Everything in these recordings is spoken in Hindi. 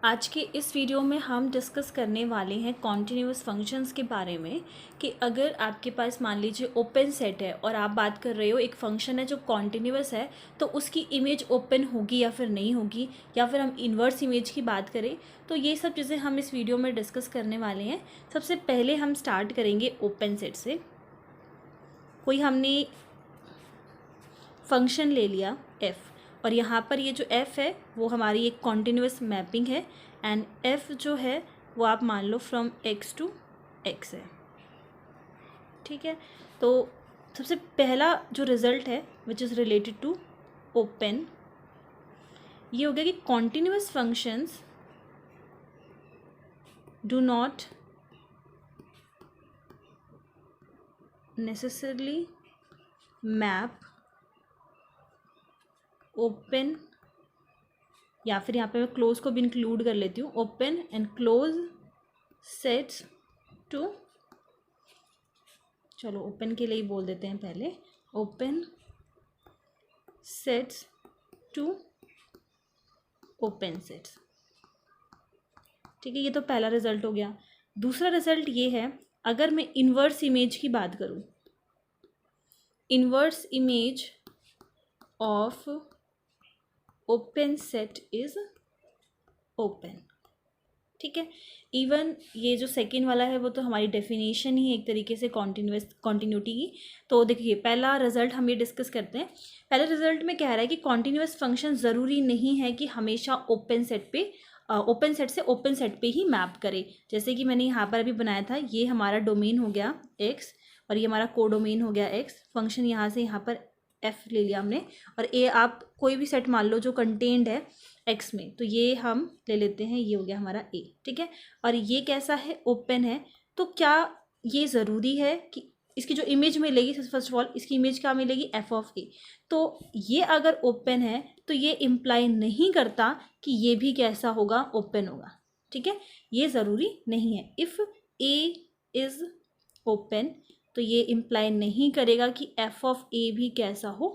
आज के इस वीडियो में हम डिस्कस करने वाले हैं कॉन्टिन्यूअस फंक्शंस के बारे में कि अगर आपके पास मान लीजिए ओपन सेट है और आप बात कर रहे हो एक फंक्शन है जो कॉन्टिन्यूअस है, तो उसकी इमेज ओपन होगी या फिर नहीं होगी, या फिर हम इन्वर्स इमेज की बात करें, तो ये सब चीज़ें हम इस वीडियो में डिस्कस करने वाले हैं। सबसे पहले हम स्टार्ट करेंगे ओपन सेट से। कोई हमने फंक्शन ले लिया f, और यहाँ पर ये जो f है वो हमारी एक कॉन्टिन्यूअस मैपिंग है, एंड f जो है वो आप मान लो फ्रॉम x टू x है। ठीक है, तो सबसे पहला जो रिज़ल्ट है which is related to open, ये हो गया कि continuous functions do not necessarily map open, या फिर यहाँ पे मैं क्लोज को भी इंक्लूड कर लेती हूँ, open and close sets to, चलो ओपन के लिए ही बोल देते हैं पहले, open sets to open sets. ठीक है, ये तो पहला रिजल्ट हो गया। दूसरा रिजल्ट ये है, अगर मैं इन्वर्स इमेज की बात करूँ, inverse image of open set is open. ठीक है, इवन ये जो सेकेंड वाला है वो तो हमारी डेफिनेशन ही एक तरीके से कॉन्टिन्यूटी की। तो देखिए पहला रिजल्ट हम ये डिस्कस करते हैं। पहले रिजल्ट में कह रहा है कि कॉन्टिन्यूअस फंक्शन ज़रूरी नहीं है कि हमेशा ओपन सेट से ओपन सेट पे ही मैप करे। जैसे कि मैंने यहाँ पर अभी बनाया था, ये हमारा डोमेन हो गया x और ये हमारा कोडोमेन हो गया x। फंक्शन यहाँ से यहाँ पर f ले लिया हमने, और a आप कोई भी सेट मान लो जो कंटेंड है x में, तो ये हम ले लेते हैं, ये हो गया हमारा a। ठीक है, और ये कैसा है, ओपन है। तो क्या ये ज़रूरी है कि इसकी जो इमेज मिलेगी, फर्स्ट ऑफ ऑल इसकी इमेज क्या मिलेगी, f ऑफ a। तो ये अगर ओपन है तो ये इम्प्लाई नहीं करता कि ये भी कैसा होगा, ओपन होगा। ठीक है, ये ज़रूरी नहीं है। इफ़ a इज़ ओपन तो ये इम्प्लाई नहीं करेगा कि f ऑफ a भी कैसा हो,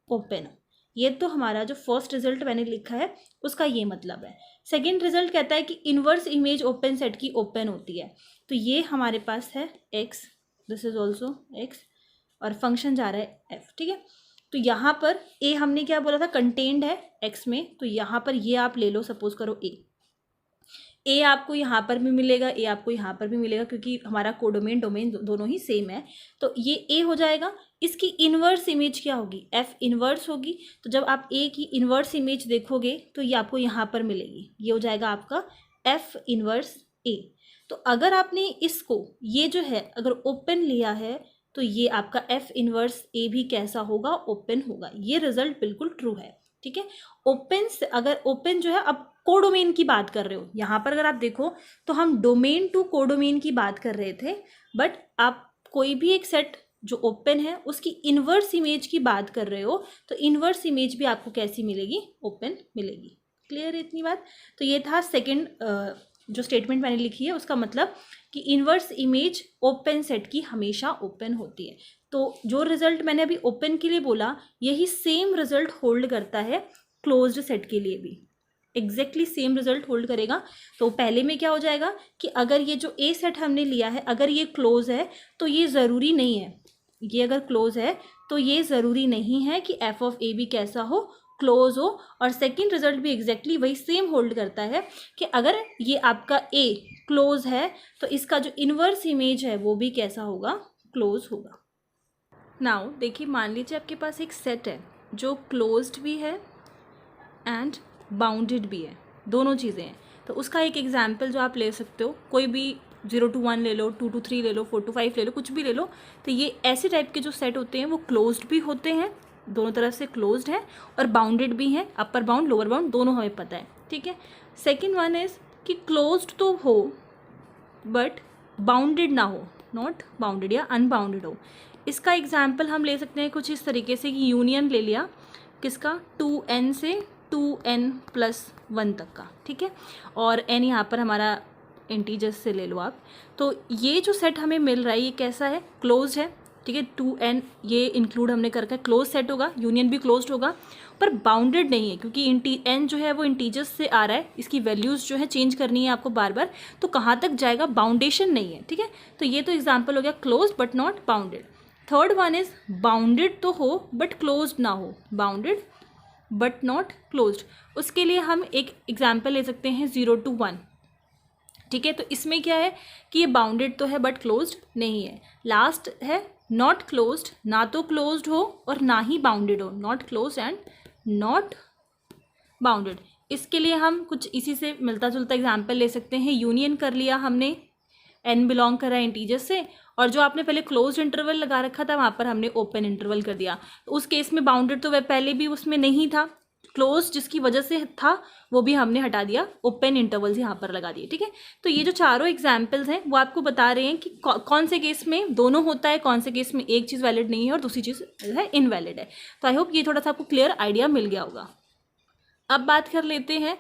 ओपन हो। ये तो हमारा जो फर्स्ट रिजल्ट मैंने लिखा है उसका ये मतलब है। सेकेंड रिजल्ट कहता है कि इन्वर्स इमेज ओपन सेट की ओपन होती है। तो ये हमारे पास है x, this is also x, और फंक्शन जा रहा है f। ठीक है, तो यहाँ पर a हमने क्या बोला था, कंटेंड है x में, तो यहाँ पर ये आप ले लो, सपोज करो a आपको यहाँ पर भी मिलेगा, a आपको यहाँ पर भी मिलेगा, क्योंकि हमारा कोडोमेन डोमेन दोनों ही सेम है। तो ये a हो जाएगा। इसकी इन्वर्स इमेज क्या होगी, f इन्वर्स होगी। तो जब आप a की इन्वर्स इमेज देखोगे तो ये आपको यहाँ पर मिलेगी, ये हो जाएगा आपका f इन्वर्स a। तो अगर आपने इसको, ये जो है अगर ओपन लिया है, तो ये आपका f इन्वर्स a भी कैसा होगा, ओपन होगा। ये रिजल्ट बिल्कुल ट्रू है। ठीक है, ओपन से अगर ओपन जो है, अब कोडोमेन की बात कर रहे हो, यहाँ पर अगर आप देखो तो हम डोमेन टू कोडोमेन की बात कर रहे थे, बट आप कोई भी एक सेट जो ओपन है उसकी इन्वर्स इमेज की बात कर रहे हो, तो इन्वर्स इमेज भी आपको कैसी मिलेगी, ओपन मिलेगी। क्लियर है इतनी बात। तो ये था सेकेंड जो स्टेटमेंट मैंने लिखी है, उसका मतलब कि इन्वर्स इमेज ओपन सेट की हमेशा ओपन होती है। तो जो रिजल्ट मैंने अभी ओपन के लिए बोला, यही सेम रिजल्ट होल्ड करता है क्लोज्ड सेट के लिए भी, एग्जैक्टली सेम रिजल्ट होल्ड करेगा। तो पहले में क्या हो जाएगा कि अगर ये जो ए सेट हमने लिया है, अगर ये क्लोज है तो ये ज़रूरी नहीं है, ये अगर क्लोज है तो ये ज़रूरी नहीं है कि एफ ऑफ ए भी कैसा हो, क्लोज हो। और सेकंड रिजल्ट भी एग्जैक्टली वही सेम होल्ड करता है कि अगर ये आपका ए क्लोज है तो इसका जो इन्वर्स इमेज है वो भी कैसा होगा, क्लोज होगा। नाउ देखिए, मान लीजिए आपके पास एक सेट है जो क्लोज्ड भी है एंड बाउंडेड भी है, दोनों चीज़ें हैं। तो उसका एक एग्जाम्पल जो आप ले सकते हो, कोई भी 0 to 1 ले लो, 2 to 3 ले लो, 4 to 5 ले लो, कुछ भी ले लो। तो ये ऐसे टाइप के जो सेट होते हैं वो क्लोज्ड भी होते हैं, दोनों तरफ से क्लोज्ड है, और बाउंडेड भी हैं, अपर बाउंड लोअर बाउंड दोनों हमें पता है। ठीक है, सेकेंड वन इज़ कि क्लोज्ड तो हो बट बाउंडेड ना हो, नॉट बाउंडेड या अनबाउंडेड हो। इसका एग्जाम्पल हम ले सकते हैं कुछ इस तरीके से कि यूनियन ले लिया, किसका, 2n से 2n+1 तक का। ठीक है, और n यहाँ पर हमारा इंटीजर्स से ले लो आप। तो ये जो सेट हमें मिल रहा है ये कैसा है, क्लोज्ड है। ठीक है, 2n ये इंक्लूड हमने कर रखा है, क्लोज सेट होगा, यूनियन भी क्लोज्ड होगा, पर बाउंडेड नहीं है क्योंकि n जो है वो इंटीजर्स से आ रहा है, इसकी वैल्यूज़ जो है चेंज करनी है आपको बार बार, तो कहाँ तक जाएगा, बाउंडेशन नहीं है। ठीक है, तो ये तो एग्जाम्पल हो गया close but not bounded. Third one is bounded तो हो बट क्लोज्ड ना हो, बाउंडेड बट नॉट क्लोज्ड। उसके लिए हम एक एग्जाम्पल ले सकते हैं 0 to 1। ठीक है, तो इसमें क्या है कि ये बाउंडेड तो है बट क्लोज्ड नहीं है। लास्ट है नॉट क्लोज्ड, ना तो क्लोज्ड हो और ना ही बाउंडेड हो, not closed end not bounded. इसके लिए हम कुछ इसी से मिलता जुलता एग्जाम्पल ले सकते हैं। यूनियन कर लिया हमने, n बिलोंग कर रहा है इंटीजर से, और जो आपने पहले क्लोज इंटरवल लगा रखा था वहाँ पर हमने ओपन इंटरवल कर दिया। तो उस केस में बाउंडेड तो वह पहले भी उसमें नहीं था, क्लोज जिसकी वजह से था वो भी हमने हटा दिया, ओपन इंटरवल्स यहाँ पर लगा दिए। ठीक है, तो ये जो चारों एग्जाम्पल्स हैं वो आपको बता रहे हैं कि कौन से केस में दोनों होता है, कौन से केस में एक चीज़ वैलिड नहीं है और दूसरी चीज़ है इनवैलिड है। तो आई होप ये थोड़ा सा आपको क्लियर आइडिया मिल गया होगा। अब बात कर लेते हैं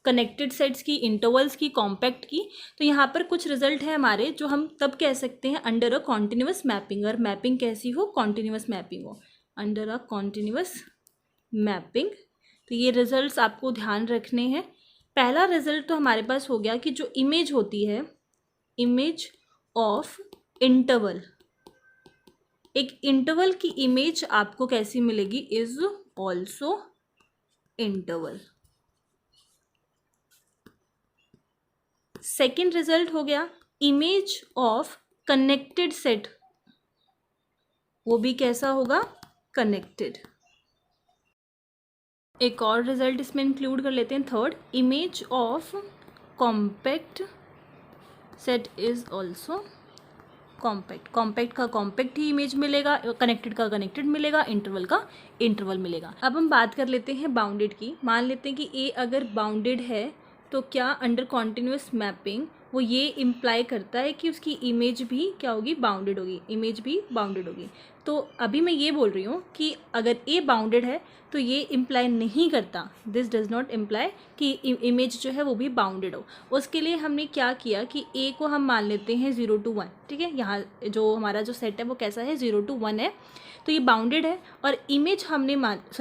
कनेक्टेड सेट्स की, इंटरवल्स की, कॉम्पैक्ट की। तो यहाँ पर कुछ रिजल्ट है हमारे जो हम तब कह सकते हैं अंडर अ कॉन्टिन्यूअस मैपिंग, और मैपिंग कैसी हो, कॉन्टिन्यूअस मैपिंग हो, अंडर अ कॉन्टिन्यूअस मैपिंग। तो ये रिजल्ट्स आपको ध्यान रखने हैं। पहला रिजल्ट तो हमारे पास हो गया कि जो इमेज होती है, इमेज ऑफ इंटरवल, एक इंटरवल की इमेज आपको कैसी मिलेगी, is also interval. Second result हो गया इमेज ऑफ कनेक्टेड सेट, वो भी कैसा होगा, कनेक्टेड। एक और रिजल्ट इसमें इंक्लूड कर लेते हैं, third, image of compact set is also compact. Compact का कॉम्पैक्ट ही इमेज मिलेगा, कनेक्टेड का कनेक्टेड मिलेगा, इंटरवल का इंटरवल मिलेगा। अब हम बात कर लेते हैं बाउंडेड की। मान लेते हैं कि ए अगर बाउंडेड है तो क्या अंडर कॉन्टिन्यूअस मैपिंग वो ये इम्प्लाई करता है कि उसकी इमेज भी क्या होगी, बाउंडेड होगी, इमेज भी बाउंडेड होगी। तो अभी मैं ये बोल रही हूँ कि अगर ए बाउंडेड है तो ये इम्प्लाई नहीं करता, दिस डज नॉट इम्प्लाई कि इमेज जो है वो भी बाउंडेड हो। उसके लिए हमने क्या किया कि ए को हम मान लेते हैं 0 to 1। ठीक है, यहाँ जो हमारा जो सेट है वो कैसा है, 0 to 1 है, तो ये बाउंडेड है। और इमेज हमने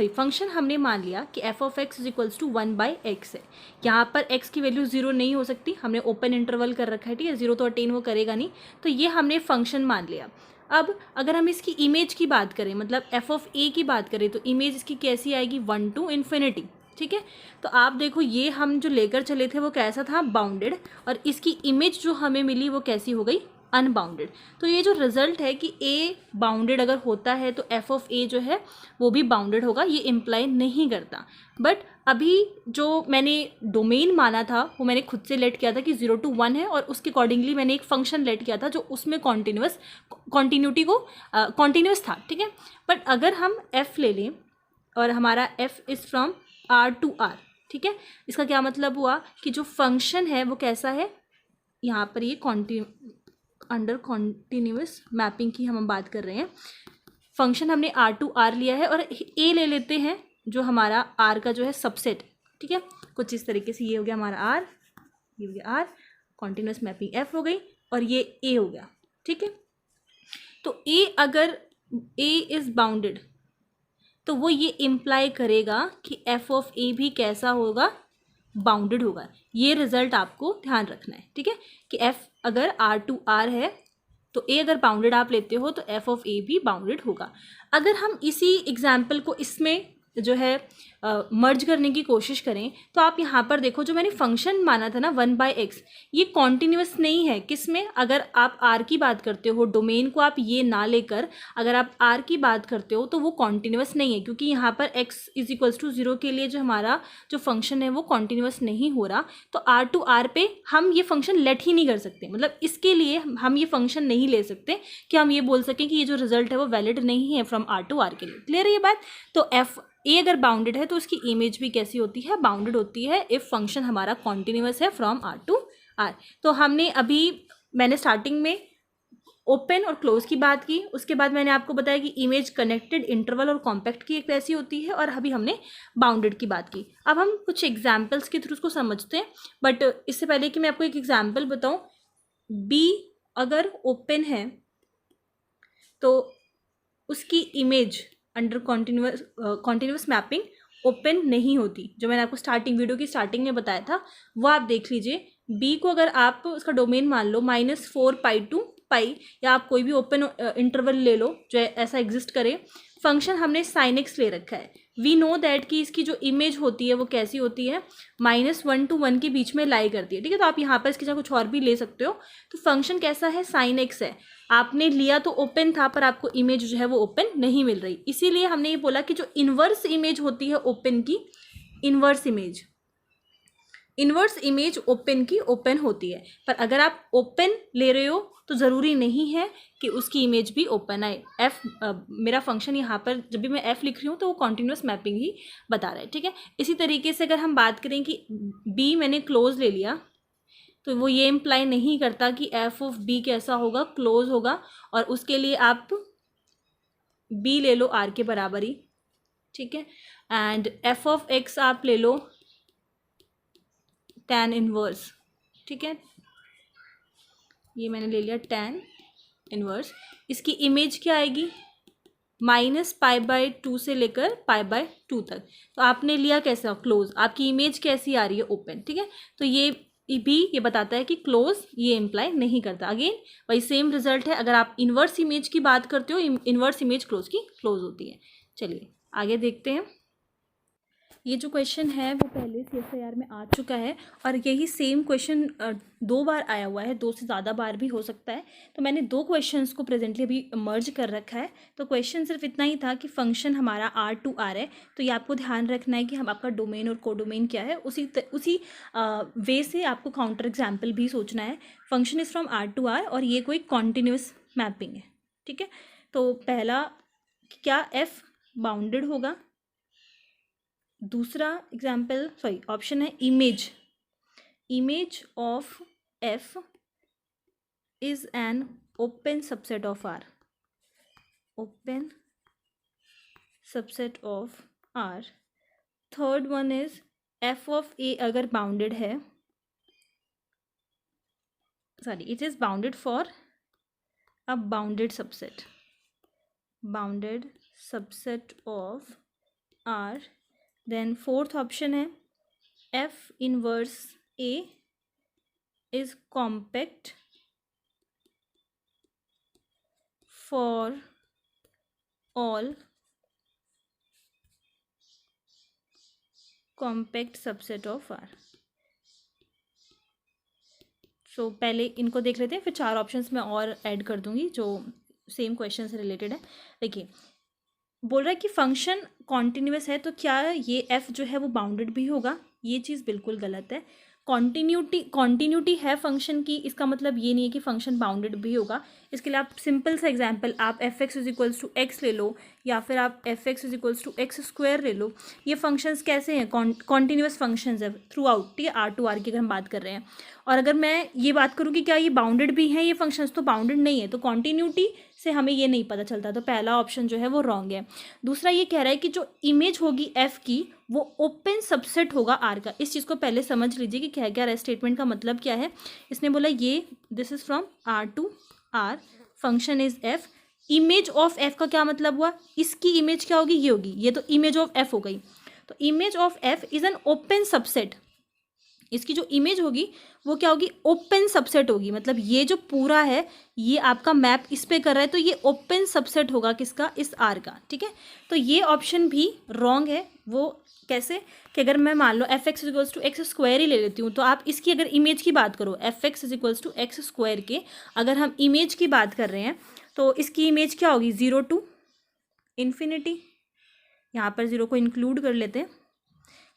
फंक्शन हमने मान लिया कि F of X is equals to 1/x है। यहाँ पर x की वैल्यू 0 नहीं हो सकती, हमने ओपन इंटरवल कर रखा है। ठीक है, 0 तो अटेन वो करेगा नहीं, तो ये हमने फंक्शन मान लिया। अब अगर हम इसकी इमेज की बात करें, मतलब एफ ऑफ ए की बात करें, तो इमेज इसकी कैसी आएगी, 1 to infinity। ठीक है, तो आप देखो ये हम जो लेकर चले थे वो कैसा था, बाउंडेड, और इसकी इमेज जो हमें मिली वो कैसी हो गई, अनबाउंडेड। तो ये जो रिजल्ट है कि ए बाउंडेड अगर होता है तो एफ ऑफ ए जो है वो भी बाउंडेड होगा, ये इम्प्लाई नहीं करता। बट अभी जो मैंने डोमेन माना था वो मैंने खुद से लेट किया था कि 0 to 1 है, और उसके अकॉर्डिंगली मैंने एक फंक्शन लेट किया था जो उसमें कॉन्टिन्यूटी को कॉन्टिन्यूस था। ठीक है, बट अगर हम एफ ले लें और हमारा F is from R to R, ठीक है, इसका क्या मतलब हुआ कि जो फंक्शन है वो कैसा है, यहाँ पर ये अंडर कॉन्टिन्यूअस मैपिंग की हम बात कर रहे हैं। फंक्शन हमने आर टू आर लिया है और ए ले लेते हैं जो हमारा आर का जो है सबसेट। ठीक है, कुछ इस तरीके से ये हो गया हमारा आर, ये हो गया आर, कॉन्टिन्यूअस मैपिंग एफ हो गई, और ये ए हो गया। ठीक है, तो ए अगर ए इज़ बाउंडेड तो वो ये इम्प्लाई करेगा कि एफ ऑफ ए भी कैसा होगा, बाउंडेड होगा। ये रिजल्ट आपको ध्यान रखना है। ठीक है, कि एफ अगर आर टू आर है तो ए अगर बाउंडेड आप लेते हो तो एफ ऑफ ए भी बाउंडेड होगा। अगर हम इसी एग्जाम्पल को इसमें जो है मर्ज करने की कोशिश करें तो आप यहाँ पर देखो जो मैंने फंक्शन माना था ना 1/x, ये कॉन्टिन्यूअस नहीं है। किस में, अगर आप r की बात करते हो, डोमेन को आप ये ना लेकर अगर आप r की बात करते हो तो वो कॉन्टिन्यूअस नहीं है, क्योंकि यहाँ पर x इज इक्वल्स टू 0 के लिए जो हमारा जो फंक्शन है वो कॉन्टिन्यूअस नहीं हो रहा। तो r टू r पे हम ये फंक्शन लेट ही नहीं कर सकते, मतलब इसके लिए हम ये फंक्शन नहीं ले सकते कि हम ये बोल सकें कि ये जो रिजल्ट है वो वैलिड नहीं है फ्रॉम r टू r के लिए। क्लियर है ये बात। तो एफ ए अगर बाउंडेड है तो उसकी इमेज भी कैसी होती है, बाउंडेड होती है, इफ फंक्शन हमारा कॉन्टिन्यूअस है फ्रॉम आर टू आर। तो हमने अभी मैंने स्टार्टिंग में ओपन और क्लोज की बात की, उसके बाद मैंने आपको बताया कि इमेज कनेक्टेड, इंटरवल और कॉम्पैक्ट की एक कैसी होती है, और अभी हमने बाउंडेड की बात की। अब हम कुछ एग्जाम्पल्स के थ्रू उसको समझते हैं, बट इससे पहले कि मैं आपको एक एग्जाम्पल बताऊँ, बी अगर ओपन है तो उसकी image under continuous mapping open नहीं होती। जो मैंने आपको वीडियो की स्टार्टिंग में बताया था वो आप देख लीजिए। बी को अगर आप उसका डोमेन मान लो -4 टू पाई, या आप कोई भी ओपन इंटरवल ले लो जो ऐसा एग्जिस्ट करे, फंक्शन हमने sin x ले रखा है। वी नो दैट कि इसकी जो इमेज होती है वो कैसी होती है, -1 to 1 के बीच में लाई करती है, ठीक है। तो आप यहाँ पर इसके जगह कुछ और भी ले सकते हो। तो फंक्शन कैसा है, sin x है। आपने लिया तो ओपन था, पर आपको इमेज जो है वो ओपन नहीं मिल रही, इसीलिए हमने ये बोला कि जो इन्वर्स इमेज होती है ओपन की, इन्वर्स इमेज ओपन की ओपन होती है। पर अगर आप ओपन ले रहे हो तो ज़रूरी नहीं है कि उसकी इमेज भी ओपन आए। मेरा फंक्शन यहाँ पर जब भी मैं एफ लिख रही हूँ तो वो कॉन्टिन्यूस मैपिंग ही बता रहा है, ठीक है। इसी तरीके से अगर हम बात करें कि बी मैंने क्लोज ले लिया, तो वो ये इम्प्लाई नहीं करता कि एफ ऑफ बी कैसा होगा, क्लोज होगा। और उसके लिए आप बी ले लो आर के बराबर ही, ठीक है। एंड एफ ऑफ एक्स आप ले लो tan इनवर्स, ठीक है। ये मैंने ले लिया tan इनवर्स। इसकी इमेज क्या आएगी, -π/2 से लेकर π/2 तक। तो आपने लिया कैसा, क्लोज। आपकी इमेज कैसी आ रही है, ओपन, ठीक है। तो ये भी ये बताता है कि क्लोज ये इम्प्लाई नहीं करता। अगेन वही सेम रिजल्ट है। अगर आप इन्वर्स इमेज की बात करते हो, इन्वर्स इमेज क्लोज की क्लोज होती है। चलिए आगे देखते हैं। ये जो क्वेश्चन है वो पहले CSIR में आ चुका है, और यही सेम क्वेश्चन 2 बार आया हुआ है, 2 से ज़्यादा बार भी हो सकता है। तो मैंने 2 क्वेश्चंस को प्रेजेंटली अभी मर्ज कर रखा है। तो क्वेश्चन सिर्फ इतना ही था कि फंक्शन हमारा R है, तो ये आपको ध्यान रखना है कि हम आपका डोमेन और कोडोमेन क्या है, उसी वे से आपको काउंटर एग्जाम्पल भी सोचना है। फंक्शन इज़ फ्रॉम R और ये कोई कॉन्टिन्यूस मैपिंग है, ठीक है। तो पहला क्या F बाउंडेड होगा, दूसरा ऑप्शन है image of F is an open subset of R, open subset of R। Third one is F of A अगर बाउंडेड है, it is bounded for a bounded subset of R। Then fourth option है F inverse A is compact for all compact subset of R। So पहले इनको देख लेते हैं, फिर 4 ऑप्शंस मैं और ऐड कर दूंगी जो सेम क्वेश्चन से रिलेटेड है। देखिए बोल रहा है कि फंक्शन कॉन्टिन्यूस है, तो क्या ये F जो है वो बाउंडेड भी होगा? ये चीज़ बिल्कुल गलत है। कॉन्टिन्यूटी है फंक्शन की, इसका मतलब ये नहीं है कि फंक्शन बाउंडेड भी होगा। इसके लिए आप सिंपल सा एग्जांपल, आप f(x) = x ले लो, या फिर आप f(x) = x² ले लो। ये फंक्शंस कैसे हैं, कॉन्टिन्यूस फंक्शंस है थ्रू आउट, ठीक है। R की अगर हम बात कर रहे हैं, और अगर मैं ये बात करूँ कि क्या ये बाउंडेड भी हैं ये फंक्शंस, तो बाउंडेड नहीं है, तो कॉन्टिन्यूटी से हमें ये नहीं पता चलता। तो पहला ऑप्शन जो है वो रॉन्ग है। दूसरा ये कह रहा है कि जो इमेज होगी F की वो ओपन सबसेट होगा R का। इस चीज़ को पहले समझ लीजिए कि क्या रहा है, स्टेटमेंट का मतलब क्या है। इसने बोला ये this is from R to R, function is F। Image of F का क्या मतलब हुआ, इसकी इमेज क्या होगी, ये होगी, ये तो इमेज ऑफ F हो गई। तो image of F is an open subset, इसकी जो इमेज होगी वो क्या होगी, ओपन सबसेट होगी। मतलब ये जो पूरा है ये आपका मैप इस पे कर रहा है, तो ये ओपन सबसेट होगा किसका, इस R का, ठीक है। तो ये ऑप्शन भी रॉन्ग है। वो कैसे कि अगर मैं मान लो f(x) = x² ही ले लेती हूँ, तो आप इसकी अगर इमेज की बात करो, f(x) = x² के अगर हम इमेज की बात कर रहे हैं, तो इसकी इमेज क्या होगी, 0 to इन्फिनिटी। यहाँ पर 0 को इंक्लूड कर लेते हैं,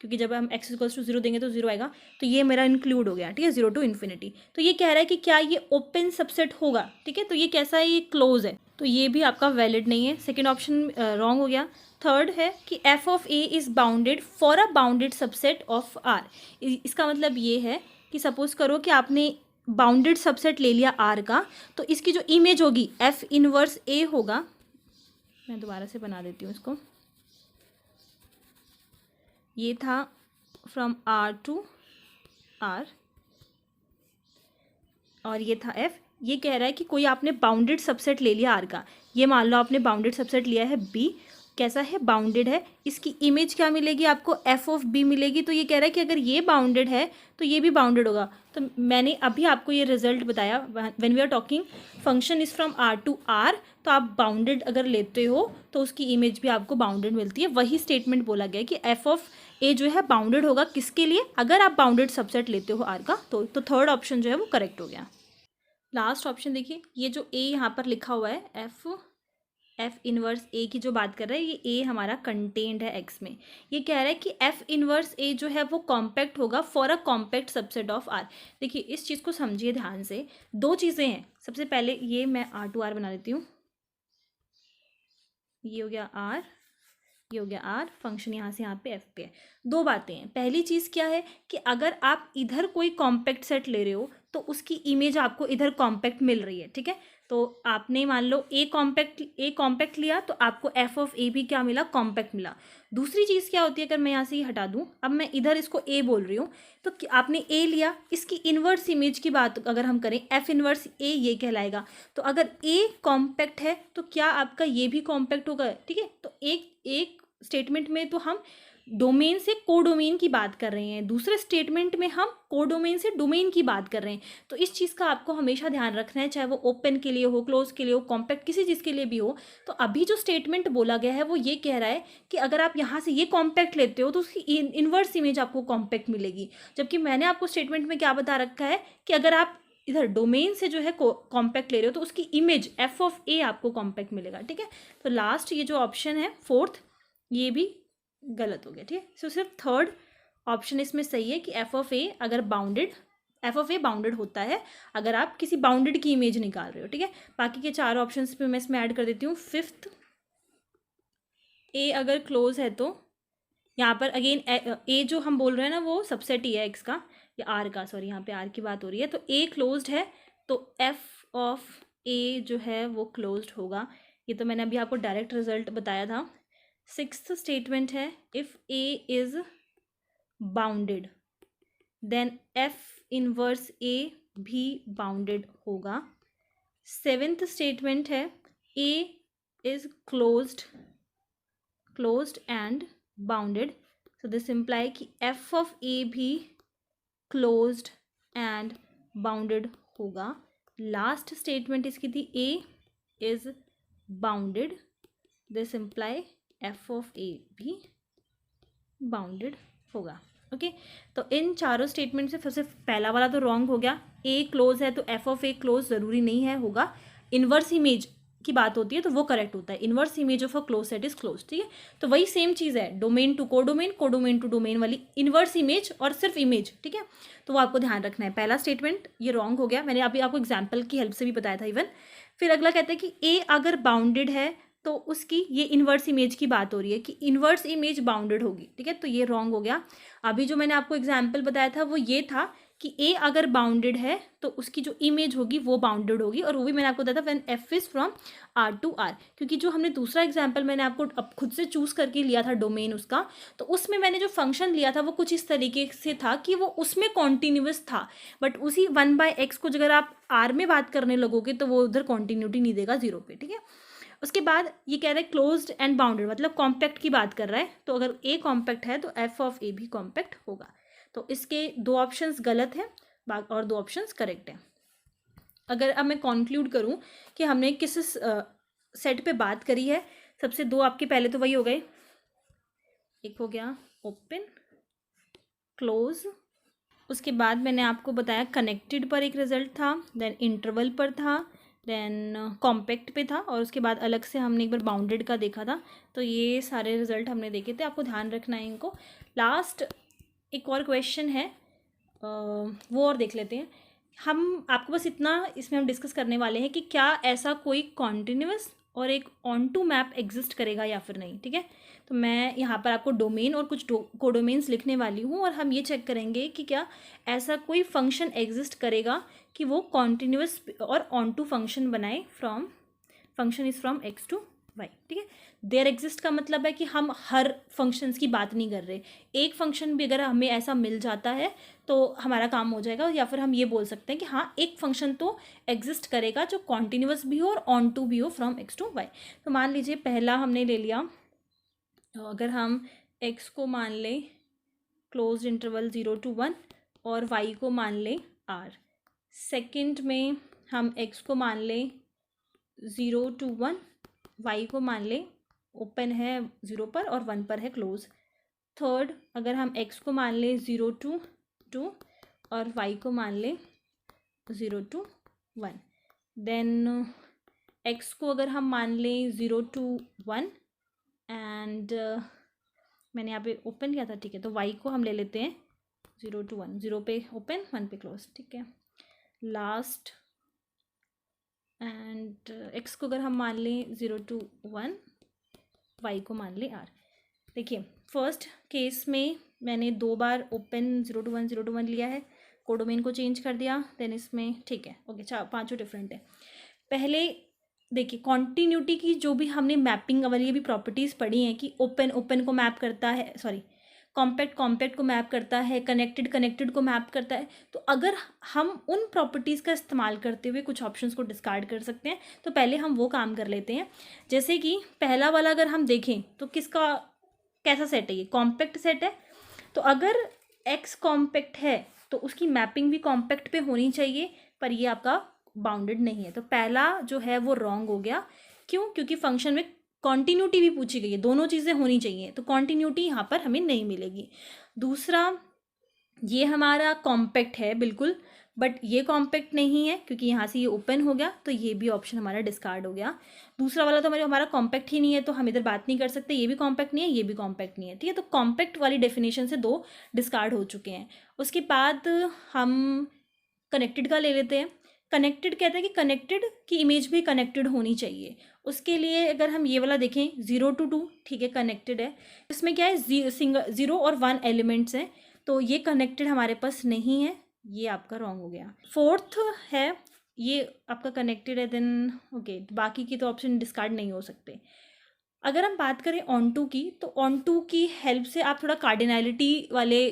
क्योंकि जब हम x = 0 देंगे तो 0 आएगा, तो ये मेरा इंक्लूड हो गया, ठीक है, 0 to इन्फिनिटी। तो ये कह रहा है कि क्या ये ओपन सबसेट होगा, ठीक है। तो ये कैसा है, ये क्लोज है, तो ये भी आपका वैलिड नहीं है। सेकेंड ऑप्शन रॉन्ग हो गया। थर्ड है कि f of A is bounded for a bounded subset of R। इसका मतलब ये है कि सपोज करो कि आपने बाउंडेड सबसेट ले लिया R का, तो इसकी जो इमेज होगी F इनवर्स A होगा। मैं दोबारा से बना देती हूँ इसको। ये था फ्रॉम R to R और ये था F। ये कह रहा है कि कोई आपने बाउंडेड सबसेट ले लिया आर का, ये मान लो आपने बाउंडेड सबसेट लिया है बी, कैसा है, बाउंडेड है, इसकी इमेज क्या मिलेगी आपको, एफ ऑफ बी मिलेगी। तो ये कह रहा है कि अगर ये बाउंडेड है तो ये भी बाउंडेड होगा। तो मैंने अभी आपको ये रिजल्ट बताया, when we are talking function is from R to R, तो आप बाउंडेड अगर लेते हो तो उसकी इमेज भी आपको बाउंडेड मिलती है। वही स्टेटमेंट बोला गया कि एफ ऑफ ए जो है बाउंडेड होगा किसके लिए, अगर आप बाउंडेड सबसेट लेते हो आर का। तो थर्ड ऑप्शन जो है वो करेक्ट हो गया। लास्ट ऑप्शन देखिए, ये जो ए यहाँ पर लिखा हुआ है एफ इनवर्स ए की जो बात कर रहा है, ये ए हमारा कंटेन्ड है एक्स में। ये कह रहा है कि एफ इनवर्स ए जो है वो कॉम्पैक्ट होगा for a compact subset of R. देखिए इस चीज़ को समझिए ध्यान से, दो चीज़ें हैं। सबसे पहले ये मैं आर टू आर बना लेती हूँ, ये हो गया आर, ये हो गया आर, फंक्शन यहाँ से यहाँ पे एफ पे है। दो बातें हैं। पहली चीज़ क्या है कि अगर आप इधर कोई कॉम्पैक्ट सेट ले रहे हो तो उसकी इमेज आपको इधर कॉम्पैक्ट मिल रही है, ठीक है। तो आपने मान लो ए कॉम्पैक्ट लिया तो आपको एफ ऑफ ए भी क्या मिला, कॉम्पैक्ट मिला। दूसरी चीज़ क्या होती है, अगर मैं यहाँ से ये हटा दूँ, अब मैं इधर इसको ए बोल रही हूँ, तो आपने ए लिया, इसकी इन्वर्स इमेज की बात अगर हम करें, एफ इन्वर्स ए ये कहलाएगा। तो अगर ए कॉम्पैक्ट है तो क्या आपका ये भी कॉम्पैक्ट होगा, ठीक है। तो एक स्टेटमेंट में तो हम डोमेन से कोडोमेन की बात कर रहे हैं, दूसरे स्टेटमेंट में हम कोडोमेन से डोमेन की बात कर रहे हैं। तो इस चीज़ का आपको हमेशा ध्यान रखना है, चाहे वो ओपन के लिए हो, क्लोज के लिए हो, कॉम्पैक्ट किसी चीज़ के लिए भी हो। तो अभी जो स्टेटमेंट बोला गया है वो ये कह रहा है कि अगर आप यहाँ से ये कॉम्पैक्ट लेते हो तो उसकी इनवर्स इमेज आपको कॉम्पैक्ट मिलेगी। जबकि मैंने आपको स्टेटमेंट में क्या बता रखा है कि अगर आप इधर डोमेन से जो है कॉम्पैक्ट ले रहे हो तो उसकी इमेज एफ ऑफ ए आपको कॉम्पैक्ट मिलेगा, ठीक है। तो लास्ट ये जो ऑप्शन है फोर्थ, ये भी गलत हो गया, ठीक है। सो सिर्फ थर्ड ऑप्शन इसमें सही है कि एफ ऑफ ए अगर एफ ऑफ ए बाउंडेड होता है अगर आप किसी बाउंडेड की इमेज निकाल रहे हो, ठीक है। बाकी के चार ऑप्शन पे मैं इसमें ऐड कर देती हूँ। फिफ्थ, ए अगर क्लोज है तो यहाँ पर अगेन ए जो हम बोल रहे हैं ना वो सबसेट ही है एक्स का या आर का, सॉरी यहाँ पे आर की बात हो रही है। तो ए क्लोज्ड है तो एफ ऑफ ए जो है वो क्लोज्ड होगा। ये तो मैंने अभी आपको डायरेक्ट रिजल्ट बताया था। सिक्स्थ स्टेटमेंट है, if A is bounded then F inverse A भी बाउंडेड होगा। सेवेंथ स्टेटमेंट है, A is closed and bounded, so this imply कि एफ ऑफ ए भी क्लोज्ड एंड बाउंडेड होगा। लास्ट स्टेटमेंट इसकी थी, A is bounded, this imply F of A भी बाउंडेड होगा। ओके तो इन चारों स्टेटमेंट से फिर से पहला वाला तो रॉन्ग हो गया, ए क्लोज है तो एफ ऑफ ए क्लोज ज़रूरी नहीं है होगा। इन्वर्स इमेज की बात होती है तो वो करेक्ट होता है, inverse image of a close set is close, ठीक है। तो वही सेम चीज़ है, domain to codomain, codomain to domain वाली इन्वर्स इमेज और सिर्फ इमेज, ठीक है। तो वो आपको ध्यान रखना है। पहला स्टेटमेंट ये रॉन्ग हो गया, मैंने अभी आपको एग्जाम्पल की हेल्प से भी बताया था इवन। फिर अगला कहता है कि ए अगर बाउंडेड है तो उसकी ये इन्वर्स इमेज की बात हो रही है कि इन्वर्स इमेज बाउंडेड होगी, ठीक है। तो ये रॉन्ग हो गया। अभी जो मैंने आपको एग्जाम्पल बताया था वो ये था कि ए अगर बाउंडेड है तो उसकी जो इमेज होगी वो बाउंडेड होगी, और वो भी मैंने आपको बताया था when F is from R to R. क्योंकि जो हमने दूसरा एग्जाम्पल मैंने आपको अब खुद से चूज करके लिया था डोमेन उसका, तो उसमें मैंने जो फंक्शन लिया था वो कुछ इस तरीके से था कि वो उसमें कॉन्टीन्यूअस था, बट उसी 1/x को अगर आप आर में बात करने लगोगे तो वो उधर कॉन्टीन्यूटी नहीं देगा जीरो पे, ठीक है। उसके बाद ये कह रहा है क्लोज्ड एंड बाउंडेड, मतलब कॉम्पैक्ट की बात कर रहा है। तो अगर ए कॉम्पैक्ट है तो एफ ऑफ ए भी कॉम्पैक्ट होगा। तो इसके दो ऑप्शंस गलत हैं और दो ऑप्शंस करेक्ट हैं। अगर अब मैं कॉन्क्लूड करूं कि हमने किस सेट पे बात करी है, सबसे दो आपके पहले तो वही हो गए, एक हो गया ओपन क्लोज, उसके बाद मैंने आपको बताया कनेक्टेड पर एक रिजल्ट था, देन इंटरवल पर था, देन कॉम्पैक्ट पे था, और उसके बाद अलग से हमने एक बार बाउंडेड का देखा था। तो ये सारे रिजल्ट हमने देखे थे, आपको ध्यान रखना है इनको। लास्ट एक और क्वेश्चन है, वो और देख लेते हैं हम। आपको बस इतना इसमें हम डिस्कस करने वाले हैं कि क्या ऐसा कोई कॉन्टिन्यूअस और एक ऑन टू मैप एग्जिस्ट करेगा या फिर नहीं, ठीक है। तो मैं यहाँ पर आपको डोमेन और कुछ कोडोमेन्स लिखने वाली हूँ, और हम ये चेक करेंगे कि क्या ऐसा कोई फंक्शन एग्जिस्ट करेगा कि वो कॉन्टिन्यूअस और ऑन टू फंक्शन बनाए, from function is from X to Y, ठीक है। देयर एग्जिस्ट का मतलब है कि हम हर फंक्शंस की बात नहीं कर रहे, एक फंक्शन भी अगर हमें ऐसा मिल जाता है तो हमारा काम हो जाएगा, या फिर हम ये बोल सकते हैं कि हाँ एक फंक्शन तो एग्जिस्ट करेगा जो कॉन्टिन्यूस भी हो और ऑन टू भी हो फ्रॉम एक्स टू वाई। तो मान लीजिए पहला हमने ले लिया, तो अगर हम एक्स को मान लें क्लोज इंटरवल 0 to 1 और वाई को मान लें आर, सेकेंड में हम एक्स को मान लें 0 to 1, वाई को मान लें ओपन है 0 पर और 1 पर है क्लोज। थर्ड अगर हम एक्स को मान लें 0 to 2 और वाई को मान लें 0 to 1, देन एक्स को अगर हम मान लें 0 to 1 एंड मैंने यहाँ पे ओपन किया था, ठीक है। तो वाई को हम ले लेते हैं 0 to 1, 0 पे ओपन 1 पे क्लोज, ठीक है। लास्ट एंड एक्स को अगर हम मान लें 0 to 1, वाई को मान लें आर। देखिए फर्स्ट केस में मैंने 2 बार ओपन 0 to 1 लिया है, कोडोमेन को चेंज कर दिया, देन इसमें ठीक है ओके, पांचों डिफरेंट है। पहले देखिए कॉन्टीन्यूटी की जो भी हमने मैपिंग वाली भी प्रॉपर्टीज़ पढ़ी हैं कि ओपन ओपन को मैप करता है, सॉरी कॉम्पैक्ट कॉम्पैक्ट को मैप करता है, कनेक्टेड कनेक्टेड को मैप करता है। तो अगर हम उन प्रॉपर्टीज़ का इस्तेमाल करते हुए कुछ ऑप्शंस को डिस्कार्ड कर सकते हैं, तो पहले हम वो काम कर लेते हैं। जैसे कि पहला वाला अगर हम देखें तो किसका कैसा सेट है, ये कॉम्पैक्ट सेट है। तो अगर एक्स कॉम्पैक्ट है तो उसकी मैपिंग भी कॉम्पैक्ट पे होनी चाहिए, पर ये आपका बाउंडेड नहीं है। तो पहला जो है वो रॉन्ग हो गया। क्यों? क्योंकि फंक्शन में कॉन्टीन्यूटी भी पूछी गई है, दोनों चीज़ें होनी चाहिए, तो कॉन्टीन्यूटी यहाँ पर हमें नहीं मिलेगी। दूसरा, ये हमारा कॉम्पैक्ट है बिल्कुल, बट ये कॉम्पैक्ट नहीं है क्योंकि यहाँ से ये ओपन हो गया, तो ये भी ऑप्शन हमारा डिस्कार्ड हो गया। दूसरा वाला तो हमारा कॉम्पैक्ट ही नहीं है, तो हम इधर बात नहीं कर सकते, ये भी कॉम्पैक्ट नहीं है, ये भी कॉम्पैक्ट नहीं है, ठीक है। तो कॉम्पैक्ट वाली डेफिनेशन से 2 डिस्कार्ड हो चुके हैं। उसके बाद हम कनेक्टेड का ले लेते हैं। कनेक्टेड कहता है कि कनेक्टेड की इमेज भी कनेक्टेड होनी चाहिए। उसके लिए अगर हम ये वाला देखें 0 to 2, ठीक है कनेक्टेड है, इसमें क्या है 0 और 1 एलिमेंट्स हैं, तो ये कनेक्टेड हमारे पास नहीं है, ये आपका रॉन्ग हो गया। फोर्थ है ये आपका कनेक्टेड है, देन ओके बाकी की तो ऑप्शन डिस्कार्ड नहीं हो सकते। अगर हम बात करें ऑन टू की, तो ऑन टू की हेल्प से आप थोड़ा कार्डिनैलिटी वाले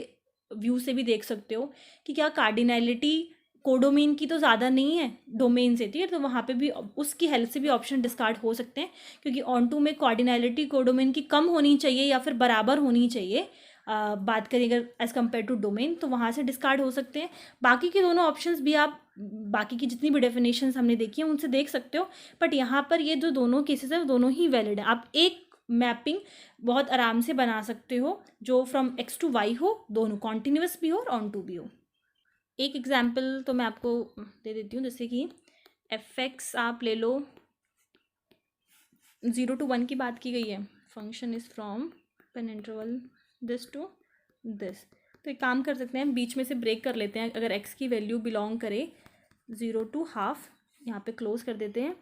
व्यू से भी देख सकते हो कि क्या कार्डिनैलिटी कोडोमेन की तो ज़्यादा नहीं है, डोमेन से, ठीक है। तो वहाँ पे भी उसकी हेल्प से भी ऑप्शन डिस्कार्ड हो सकते हैं, क्योंकि ऑन टू में कार्डिनैलिटी कोडोमेन की कम होनी चाहिए या फिर बराबर होनी चाहिए। बात करें अगर एज़ कम्पेयर टू डोमेन, तो वहाँ से डिस्कार्ड हो सकते हैं। बाकी के दोनों ऑप्शंस भी आप बाकी की जितनी भी डेफिनेशंस हमने देखी हैं उनसे देख सकते हो, बट यहाँ पर ये जो दोनों केसेस है वो दोनों ही वैलिड है। आप एक मैपिंग बहुत आराम से बना सकते हो जो फ्रॉम एक्स टू वाई हो, दोनों कॉन्टिन्यूस भी हो और ऑन टू भी हो। एक एग्जाम्पल तो मैं आपको दे देती हूँ, जैसे कि fx आप ले लो, 0 to 1 की बात की गई है, function is from pen interval this to this. तो एक काम कर सकते हैं, बीच में से ब्रेक कर लेते हैं। अगर x की वैल्यू बिलोंग करे 0 to ½ यहाँ पे क्लोज कर देते हैं,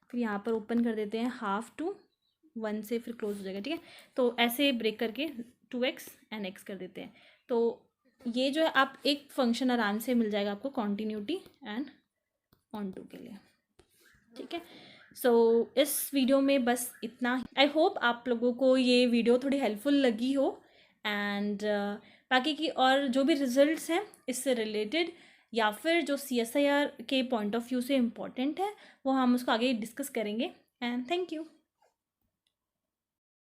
फिर यहाँ पर ओपन कर देते हैं 1/2 to 1 से फिर क्लोज हो जाएगा, ठीक है। तो ऐसे ब्रेक करके 2x एंड x कर देते हैं। तो ये जो है आप एक फंक्शन आराम से मिल जाएगा आपको कॉन्टीन्यूटी एंड ऑन टू के लिए, ठीक है। सो इस वीडियो में बस इतना। आई होप आप लोगों को ये वीडियो थोड़ी हेल्पफुल लगी हो, एंड बाकी की और जो भी रिजल्ट्स हैं इससे रिलेटेड या फिर जो CSIR के पॉइंट ऑफ व्यू से इम्पॉर्टेंट है वो हम उसको आगे डिस्कस करेंगे। And thank you.